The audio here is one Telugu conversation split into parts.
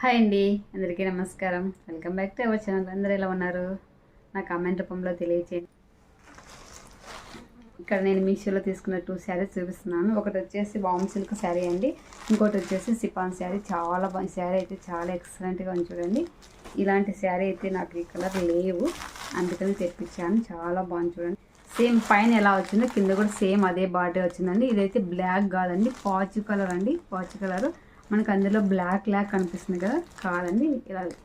హాయ్ అండి, అందరికీ నమస్కారం. Welcome back to our channel. అందరూ ఎలా ఉన్నారు? నా కామెంట్ రూపంలో తెలియచేయండి. ఇక్కడ నేను మీషోలో తీసుకున్న 2 శారీస్ చూపిస్తున్నాను. ఒకటి వచ్చేసి వామ్ సిల్క్ శారీ అండి, ఇంకోటి వచ్చేసి సిఫాన్ శారీ. చాలా బాగుంది శారీ అయితే, చాలా ఎక్సలెంట్గా ఉంది చూడండి. ఇలాంటి శారీ అయితే నాకు ఈ కలర్ లేవు, అందుకని తెప్పించాను. చాలా బాగుంది చూడండి. సేమ్ పైన ఎలా వచ్చిందో కింద కూడా సేమ్ అదే బార్డర్ వచ్చిందండి. ఇదైతే బ్లాక్ కాదండి, పాచు కలర్ అండి. పాచు కలర్ మనకు అందులో బ్లాక్ కనిపిస్తుంది కదా, కాదండి.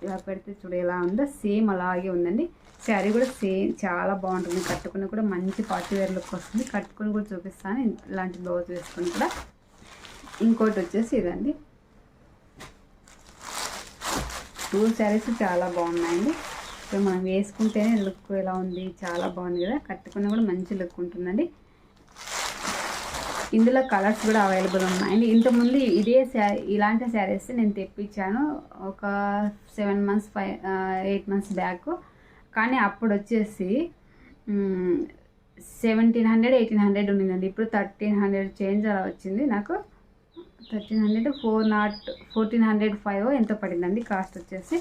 ఇలా పెడితే చూడ ఎలా ఉందో సేమ్ అలాగే ఉందండి. శారీ కూడా సేమ్ చాలా బాగుంటుంది. కట్టుకుని కూడా మంచి పార్టీ వేర్ లుక్ వస్తుంది. కట్టుకుని కూడా చూపిస్తాను, ఇలాంటి బ్లౌజ్ వేసుకొని కూడా. ఇంకోటి వచ్చేసి ఇదండి. 2 శారీస్ చాలా బాగున్నాయండి. సో మనం వేసుకుంటేనే లుక్ ఎలా ఉంది, చాలా బాగుంది కదా. కట్టుకుని కూడా మంచి లుక్ ఉంటుందండి. ఇందులో కలర్స్ కూడా అవైలబుల్ ఉన్నాయండి. ఇంతకుముందు ఇలాంటి శారీస్ నేను తెప్పించాను ఒక 7 మంత్స్ 8 మంత్స్ బ్యాక్. కానీ అప్పుడు వచ్చేసి 1700 1800 ఉండిందండి. ఇప్పుడు 1300 చేంజ్ అలా వచ్చింది. నాకు 1300 1405 ఎంతో పడిందండి కాస్ట్ వచ్చేసి.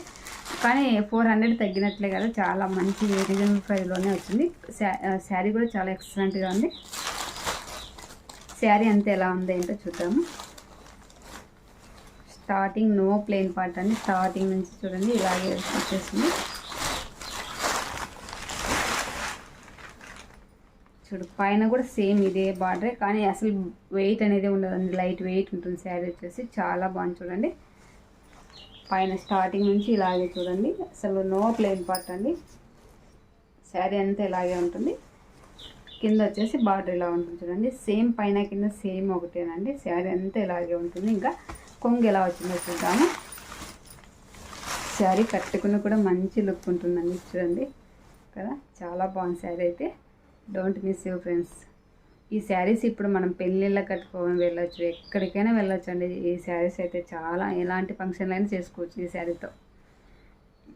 కానీ 400 తగ్గినట్లే కదా, చాలా మంచి రీజనబుల్ ప్రైస్లోనే వచ్చింది. శారీ కూడా చాలా ఎక్సలెంట్గా ఉంది. శారీ అంతా ఎలా ఉందో ఏంటో చూద్దాము. స్టార్టింగ్ నో ప్లెయిన్ పార్ట్ అండి. స్టార్టింగ్ నుంచి చూడండి ఇలాగే వచ్చేసింది. చూడు పైన కూడా సేమ్ ఇదే బార్డరే, కానీ అసలు వెయిట్ అనేది ఉండదండి, లైట్ వెయిట్ ఉంటుంది శారీ వచ్చేసి. చాలా బాగుంది చూడండి. పైన స్టార్టింగ్ నుంచి ఇలాగే చూడండి, అసలు నో ప్లెయిన్ పార్ట్ అండి. శారీ అంతా ఇలాగే ఉంటుంది. కింద వచ్చేసి బార్డర్ ఇలా ఉంటుంది చూడండి. సేమ్ పైన కింద సేమ్ ఒకటేనండి. శారీ అంతా ఇలాగే ఉంటుంది. ఇంకా కొంగు ఎలా వచ్చిందో చూద్దాము. శారీ కట్టుకుని కూడా మంచి లుక్ ఉంటుందండి చూడండి కదా, చాలా బాగుంది శారీ అయితే. Don't miss you friends. ఈ శారీస్ ఇప్పుడు మనం పెళ్ళిళ్ళకి కట్టుకోవడం వెళ్ళొచ్చు, ఎక్కడికైనా వెళ్ళొచ్చు అండి. ఈ శారీస్ అయితే చాలా ఎలాంటి ఫంక్షన్లైనా చేసుకోవచ్చు ఈ శారీతో.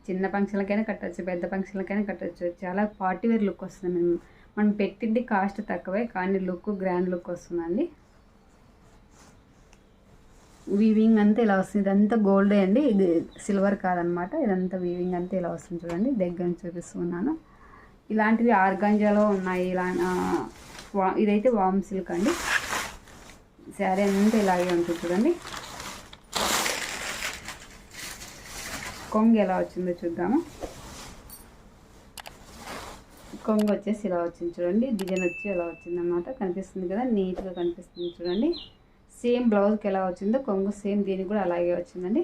చిన్న ఫంక్షన్లకైనా కట్టచ్చు, పెద్ద ఫంక్షన్లకైనా కట్టచ్చు. చాలా పార్టీ వేర్ లుక్ వస్తుంది. మనం పెట్టింది కాస్ట్ తక్కువే, కానీ లుక్ గ్రాండ్ లుక్ వస్తుందండి. వీవింగ్ అంతా ఇలా వస్తుంది. ఇదంతా గోల్డే అండి, ఇది సిల్వర్ కాదనమాట. ఇదంతా వీవింగ్ అంతా ఇలా వస్తుంది చూడండి. దగ్గర నుంచి చూపిస్తున్నాను. ఇలాంటివి ఆర్గాంజాలో ఉన్నాయి. ఇదైతే వామ్ సిల్క్ అండి. శారీ అంతా ఇలాగే ఉంటుంది చూడండి. కొంగు ఎలా వచ్చిందో చూద్దాము. కొంగు వచ్చేసి ఇలా వచ్చింది చూడండి. డిజైన్ వచ్చి ఎలా వచ్చింది అన్నమాట. కనిపిస్తుంది కదా, నీట్గా కనిపిస్తుంది చూడండి. సేమ్ బ్లౌజ్కి ఎలా వచ్చిందో కొంగు సేమ్ దీనికి కూడా అలాగే వచ్చిందండి.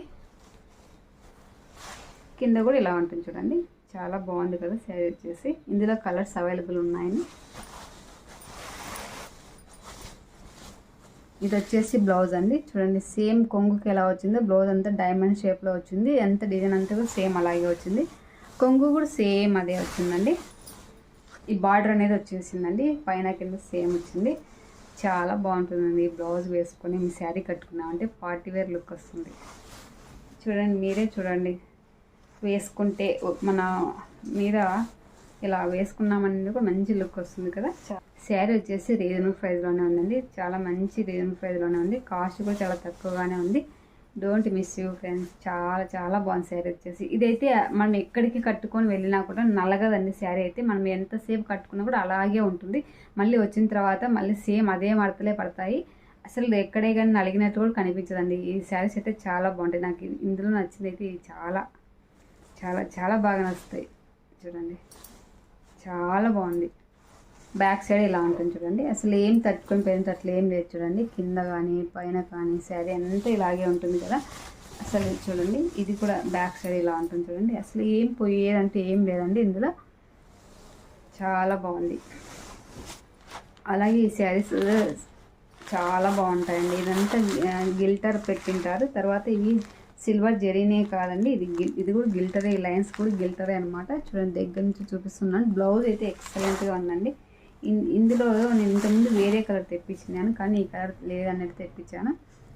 కింద కూడా ఇలా ఉంటుంది చూడండి. చాలా బాగుంది కదా శారీ వచ్చేసి. ఇందులో కలర్స్ అవైలబుల్ ఉన్నాయని. ఇది వచ్చేసి బ్లౌజ్ అండి చూడండి. సేమ్ కొంగుకి ఎలా వచ్చిందో బ్లౌజ్ అంతా డైమండ్ షేప్లో వచ్చింది. ఎంత డిజైన్ అంతా కూడా సేమ్ అలాగే వచ్చింది. కొంగు కూడా సేమ్ అదే వచ్చిందండి. ఈ బార్డర్ అనేది వచ్చేసిందండి. పైన కింద సేమ్ వచ్చింది. చాలా బాగుంటుందండి. ఈ బ్లౌజ్ వేసుకొని మీ శారీ కట్టుకున్నామంటే పార్టీ వేర్ లుక్ వస్తుంది చూడండి. మీరే చూడండి, వేసుకుంటే మన మీద ఇలా వేసుకున్నామనేది కూడా మంచి లుక్ వస్తుంది కదా. శారీ వచ్చేసి రీజనబుల్ ప్రైస్లోనే ఉందండి. చాలా మంచి రీజనబుల్ ప్రైస్లోనే ఉంది. కాస్ట్ కూడా చాలా తక్కువగానే ఉంది. Don't miss you friends. చాలా చాలా బాగుంది శారీ వచ్చేసి. ఇదైతే మనం ఎక్కడికి కట్టుకొని వెళ్ళినా కూడా నలగదండి శారీ అయితే. మనం ఎంతసేపు కట్టుకున్నా కూడా అలాగే ఉంటుంది. మళ్ళీ వచ్చిన తర్వాత మళ్ళీ సేమ్ అదే మడతలే పడతాయి. అసలు ఎక్కడే కానీ నలిగినట్టు కూడా కనిపించదండి. ఈ శారీస్ అయితే చాలా బాగుంటాయి. నాకు ఇందులో నచ్చింది అయితే చాలా చాలా చాలా బాగా నచ్చుతాయి చూడండి. చాలా బాగుంది. బ్యాక్ సైడ్ ఇలా ఉంటుంది చూడండి. అసలు ఏం తట్టుకొని పోయినట్టు అట్లా ఏం లేదు చూడండి. కింద కానీ పైన కానీ శారీ అంతా ఇలాగే ఉంటుంది కదా. అసలు చూడండి, ఇది కూడా బ్యాక్ సైడ్ ఇలా ఉంటుంది చూడండి. అసలు ఏం పోయేదంటే ఏం లేదండి ఇందులో. చాలా బాగుంది. అలాగే ఈ శారీస్ చాలా బాగుంటాయండి. ఇదంతా గిల్టర్ పెట్టింటారు. తర్వాత ఇవి సిల్వర్ జరీనే కాదండి, ఇది కూడా గిల్టరే. ఈ లైన్స్ కూడా గిల్టరే అనమాట. చూడండి, దగ్గర నుంచి చూపిస్తున్నాను. బ్లౌజ్ అయితే ఎక్సలెంట్గా ఉందండి. ఇందులో నేను ఇంతకుముందు వేరే కలర్ తెప్పించినాను, కానీ ఈ కలర్ లేదన్నట్టు తెప్పించాను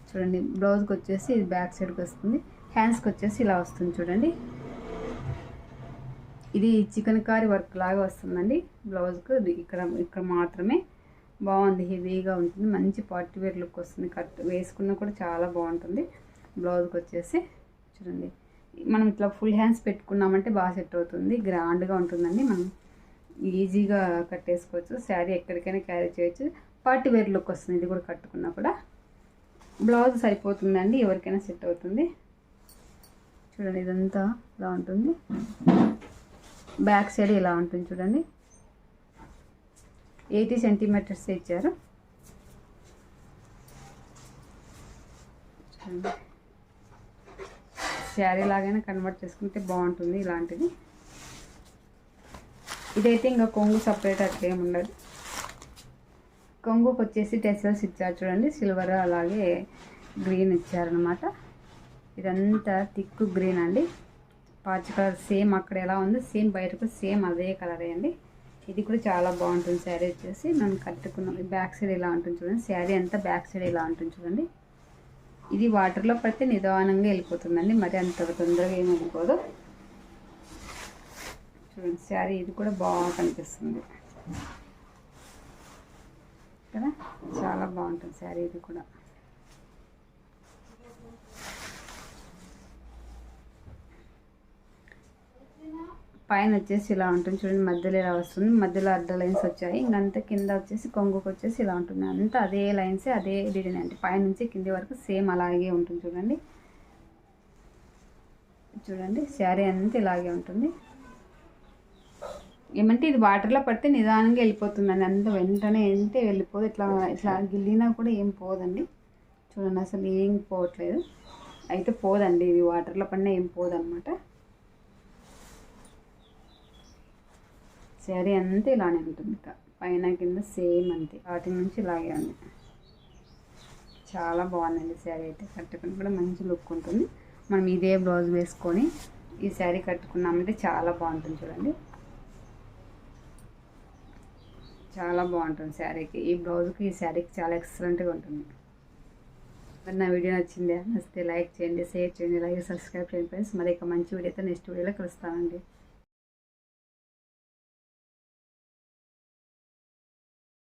చూడండి. బ్లౌజ్కి వచ్చేసి ఇది బ్యాక్ సైడ్కి వస్తుంది. హ్యాండ్స్కి వచ్చేసి ఇలా వస్తుంది చూడండి. ఇది చికెన్ కారీ వర్క్ లాగా వస్తుందండి బ్లౌజ్కు. ఇక్కడ మాత్రమే బాగుంది, హెవీగా ఉంటుంది, మంచి పార్టీ వేర్ లుక్ వస్తుంది. కట్ వేసుకున్నా కూడా చాలా బాగుంటుంది. బ్లౌజ్కి వచ్చేసి చూడండి, మనం ఇట్లా ఫుల్ హ్యాండ్స్ పెట్టుకున్నామంటే బాగా సెట్ అవుతుంది, గ్రాండ్గా ఉంటుందండి. మనం ఈజీగా కట్టేసుకోవచ్చు, శారీ ఎక్కడికైనా క్యారీ చేయొచ్చు, పార్టీ వేర్ లుక్ వస్తుంది. ఇది కూడా కట్టుకున్నా కూడా బ్లౌజ్ సరిపోతుందండి, ఎవరికైనా సెట్ అవుతుంది. చూడండి ఇదంతా ఇలా ఉంటుంది, బ్యాక్ సైడ్ ఇలా ఉంటుంది చూడండి. 80 సెంటీమీటర్స్ ఇచ్చారు. చూడండి, శారీ లాగానే కన్వర్ట్ చేసుకుంటే బాగుంటుంది ఇలాంటిది. ఇదైతే ఇంకా కొంగు సపరేట్ అట్లా ఏమి ఉండదు. కొంగుకి వచ్చేసి టెసల్స్ ఇచ్చారు చూడండి, సిల్వర్ అలాగే గ్రీన్ ఇచ్చారనమాట. ఇదంతా థిక్ గ్రీన్ అండి, పాచ్ కలర్ సేమ్ అక్కడ ఎలా ఉందో సేమ్ బయటకు సేమ్ అదే కలరే అండి. ఇది కూడా చాలా బాగుంటుంది శారీ వచ్చేసి. మనం కట్టుకున్నాం, బ్యాక్ సైడ్ ఇలా ఉంటుంది చూడండి, శారీ అంతా బ్యాక్ సైడ్ ఇలా ఉంటుంది చూడండి. ఇది వాటర్లో పడితే నిదానంగా వెళ్ళిపోతుందండి, మరి అంత తొందరగా ఏమి వెళ్ళిపోదు. చూడండి శారీ ఇది కూడా బాగా కనిపిస్తుంది కదా, చాలా బాగుంటుంది శారీ ఇది కూడా. పైన వచ్చేసి ఇలా ఉంటుంది చూడండి, మధ్యలో ఇలా వస్తుంది, మధ్యలో అడ్డ లైన్స్ వచ్చాయి. ఇంకంతా కింద వచ్చేసి కొంగుకు వచ్చేసి ఇలా ఉంటుంది, అంతా అదే లైన్స్ అదే డిజైన్ అంటే పైనుంచి కింది వరకు సేమ్ అలాగే ఉంటుంది చూడండి. చూడండి శారీ అంతా ఇలాగే ఉంటుంది. ఏమంటే ఇది వాటర్లో పడితే నిదానంగా వెళ్ళిపోతుందండి, అంత వెంటనే వెళ్తే వెళ్ళిపోదు. ఇట్లా ఇట్లా గిల్లినా కూడా ఏం పోదండి. చూడండి అసలు ఏం పోవట్లేదు, అయితే పోదండి, ఇది వాటర్లో పడినా ఏం పోదన్నమాట. శారీ అంతా ఇలానే ఉంటుంది, ఇంకా పైన కింద సేమ్ అంతే, వాటి నుంచి ఇలాగే ఉంది. చాలా బాగుందండి శారీ అయితే, కట్టుకుని కూడా మంచి లుక్ ఉంటుంది. మనం ఇదే బ్లౌజ్ వేసుకొని ఈ శారీ కట్టుకున్నామంటే చాలా బాగుంటుంది చూడండి, చాలా బాగుంటుంది శారీకి. ఈ బ్లౌజ్కి ఈ శారీకి చాలా ఎక్సలెంట్గా ఉంటుంది. మరి నా వీడియో నచ్చితే లైక్ చేయండి, షేర్ చేయండి, అలాగే సబ్స్క్రైబ్ చేయండి ఫ్రెండ్స్. మరి ఇక మంచి వీడియోతో నెక్స్ట్ వీడియోలో కలుస్తానండి.